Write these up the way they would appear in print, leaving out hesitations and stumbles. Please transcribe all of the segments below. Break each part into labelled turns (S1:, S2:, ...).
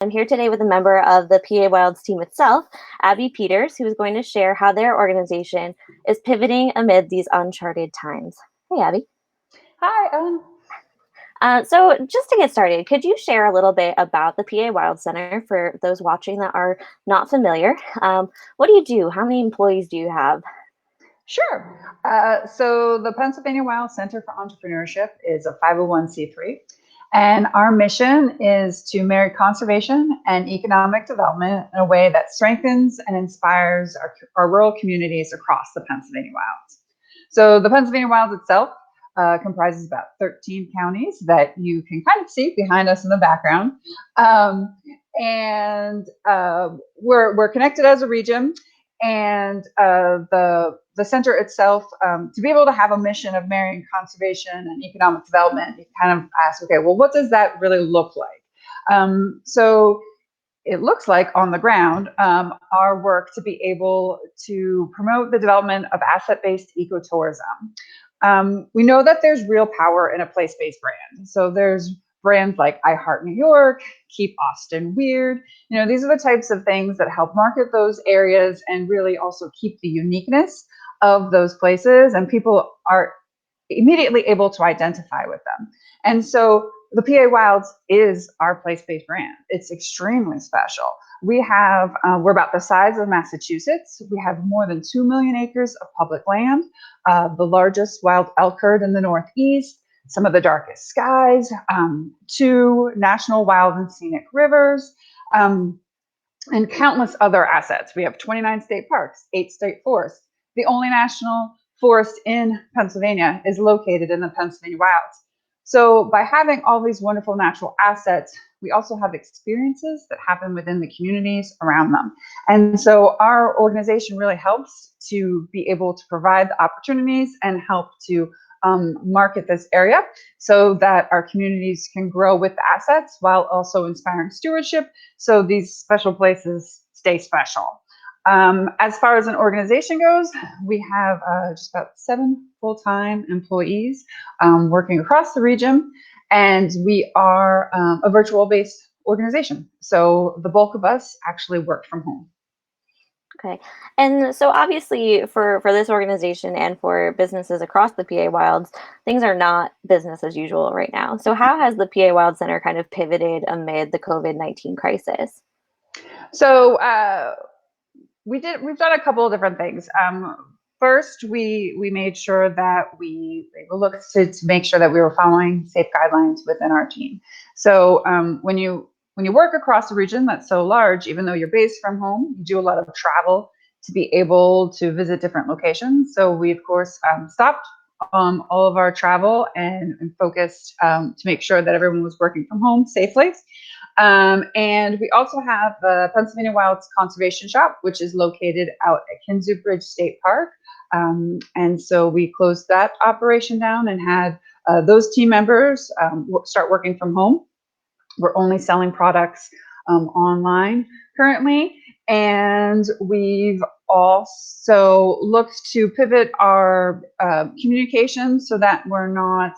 S1: I'm here today with a member of the PA Wilds team itself, Abby Peters, who is going to share how their organization is pivoting amid these uncharted times. Hey, Abby.
S2: Hi, Ellen.
S1: So, just to get started, could you share a little bit about the PA Wild Center for those watching that are not familiar? What do you do? How many employees do you have?
S2: Sure. So the Pennsylvania Wild Center for Entrepreneurship is a 501c3, and our mission is to marry conservation and economic development in a way that strengthens and inspires our rural communities across the Pennsylvania Wilds. So the Pennsylvania Wilds itself comprises about 13 counties that you can kind of see behind us in the background. Um, and we're connected as a region. And the center itself, to be able to have a mission of marrying conservation and economic development, you kind of ask, okay, well, what does that really look like? So it looks like on the ground, our work to be able to promote the development of asset-based ecotourism. We know that there's real power in a place-based brand. So there's brands like I Heart New York, Keep Austin Weird. These are the types of things that help market those areas and really also keep the uniqueness of those places, and people are immediately able to identify with them. And so the PA Wilds is our place-based brand. It's extremely special. We're about the size of Massachusetts. We have more than 2 million acres of public land, the largest wild elk herd in the Northeast, some of the darkest skies, 2 national wild and scenic rivers, and countless other assets. We have 29 state parks, 8 state forests. The only national forest in Pennsylvania is located in the Pennsylvania Wilds. So by having all these wonderful natural assets, we also have experiences that happen within the communities around them. And so our organization really helps to be able to provide the opportunities and help to market this area so that our communities can grow with the assets while also inspiring stewardship, so these special places stay special. As far as an organization goes, we have just about 7 full-time employees working across the region, and we are a virtual-based organization. So the bulk of us actually work from home.
S1: Okay. And so obviously for this organization and for businesses across the PA Wilds, things are not business as usual right now. So how has the PA Wild Center kind of pivoted amid the COVID-19 crisis?
S2: So we've done a couple of different things. First, we made sure that we looked to make sure that we were following safe guidelines within our team. So when you work across a region that's so large, even though you're based from home, you do a lot of travel to be able to visit different locations. So we, of course, stopped all of our travel and focused to make sure that everyone was working from home safely. And we also have the Pennsylvania Wilds Conservation Shop, which is located out at Kinzu Bridge State Park. And so we closed that operation down and had those team members start working from home. We're only selling products online currently. And we've also looked to pivot our communication so that we're not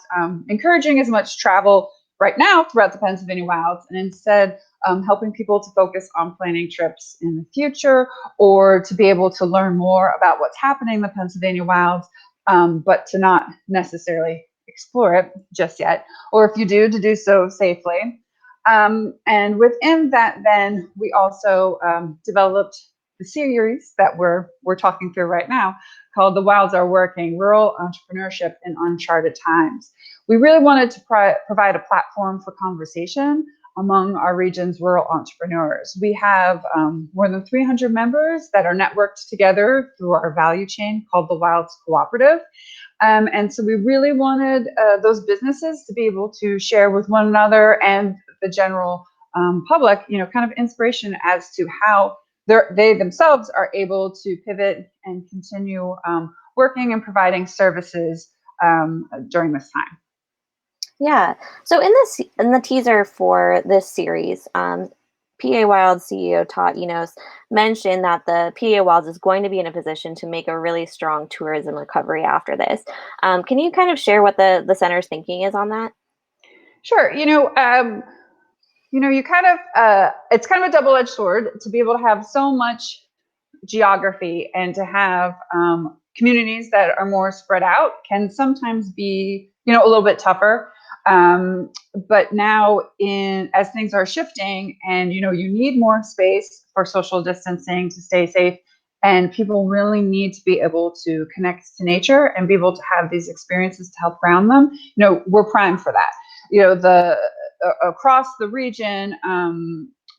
S2: encouraging as much travel right now throughout the Pennsylvania Wilds, and instead helping people to focus on planning trips in the future, or to be able to learn more about what's happening in the Pennsylvania Wilds, but to not necessarily explore it just yet, or if you do, to do so safely. And within that, then we also developed the series that we're talking through right now, called The Wilds Are Working: Rural Entrepreneurship in Uncharted Times. We really wanted to provide a platform for conversation among our region's rural entrepreneurs. We have more than 300 members that are networked together through our value chain called the Wilds Cooperative. And so we really wanted those businesses to be able to share with one another and the general public, kind of inspiration as to how they themselves are able to pivot and continue working and providing services during this time.
S1: Yeah. So in the teaser for this series, PA Wilds CEO Todd Enos mentioned that the PA Wilds is going to be in a position to make a really strong tourism recovery after this. Can you kind of share what the center's thinking is on that?
S2: Sure. You kind of, it's kind of a double-edged sword to be able to have so much geography and to have communities that are more spread out can sometimes be, a little bit tougher. But now, as things are shifting, and you need more space for social distancing to stay safe, and people really need to be able to connect to nature and be able to have these experiences to help ground them. We're primed for that. The across the region,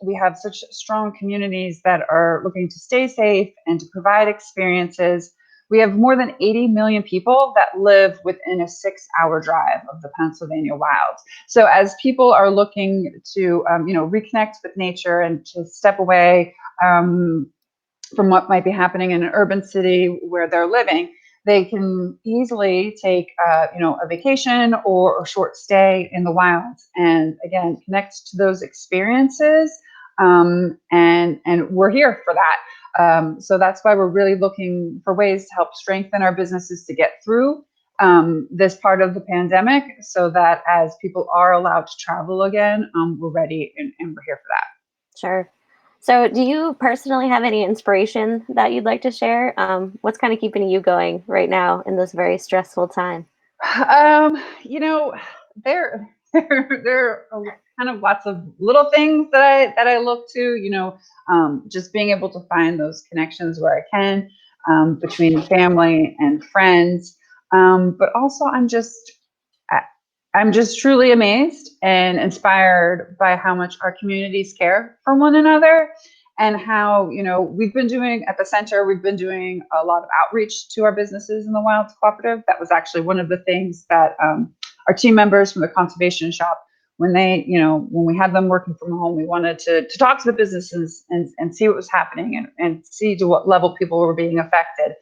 S2: we have such strong communities that are looking to stay safe and to provide experiences. We have more than 80 million people that live within a 6-hour drive of the Pennsylvania wilds. So as people are looking to, reconnect with nature and to step away from what might be happening in an urban city where they're living, they can easily take, a vacation or a short stay in the wilds, and again, connect to those experiences. And we're here for that. So that's why we're really looking for ways to help strengthen our businesses to get through this part of the pandemic, so that as people are allowed to travel again, we're ready and we're here for that.
S1: Sure. So, do you personally have any inspiration that you'd like to share? What's kind of keeping you going right now in this very stressful time?
S2: You know, there are kind of lots of little things that I look to. Just being able to find those connections where I can, between family and friends. But also, I'm just truly amazed and inspired by how much our communities care for one another, and how, we've been doing at the center, we've been doing a lot of outreach to our businesses in the Wilds Cooperative. That was actually one of the things that our team members from the conservation shop, when we had them working from home, we wanted to talk to the businesses and see what was happening, and see to what level people were being affected.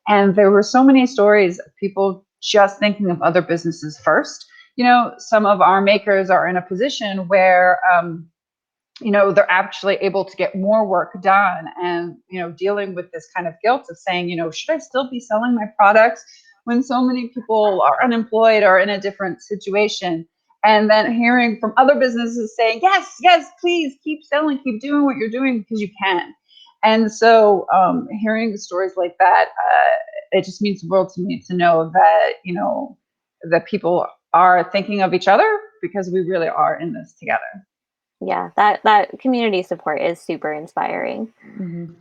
S2: And there were so many stories of people just thinking of other businesses first. Some of our makers are in a position where, they're actually able to get more work done, and, dealing with this kind of guilt of saying, should I still be selling my products when so many people are unemployed or in a different situation? And then hearing from other businesses saying, yes, yes, please keep selling, keep doing what you're doing because you can. And so, hearing stories like that, it just means the world to me to know that, that people are thinking of each other, because we really are in this together.
S1: Yeah, that community support is super inspiring.
S2: Mm-hmm.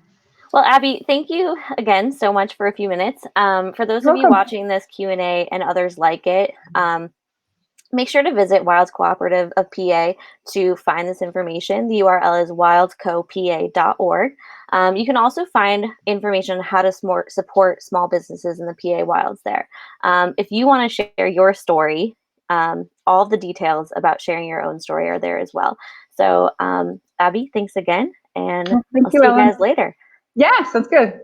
S1: Well, Abby, thank you again so much for a few minutes. For those of
S2: You're
S1: you
S2: welcome.
S1: watching this Q&A and others like it, make sure to visit Wilds Cooperative of PA to find this information. The URL is wildscopa.org. You can also find information on how to support small businesses in the PA Wilds there. If you want to share your story, all the details about sharing your own story are there as well. So, Abby, thanks again, and
S2: Well, thank
S1: I'll
S2: you,
S1: see you
S2: Ellen.
S1: guys later.
S2: Yeah, sounds good.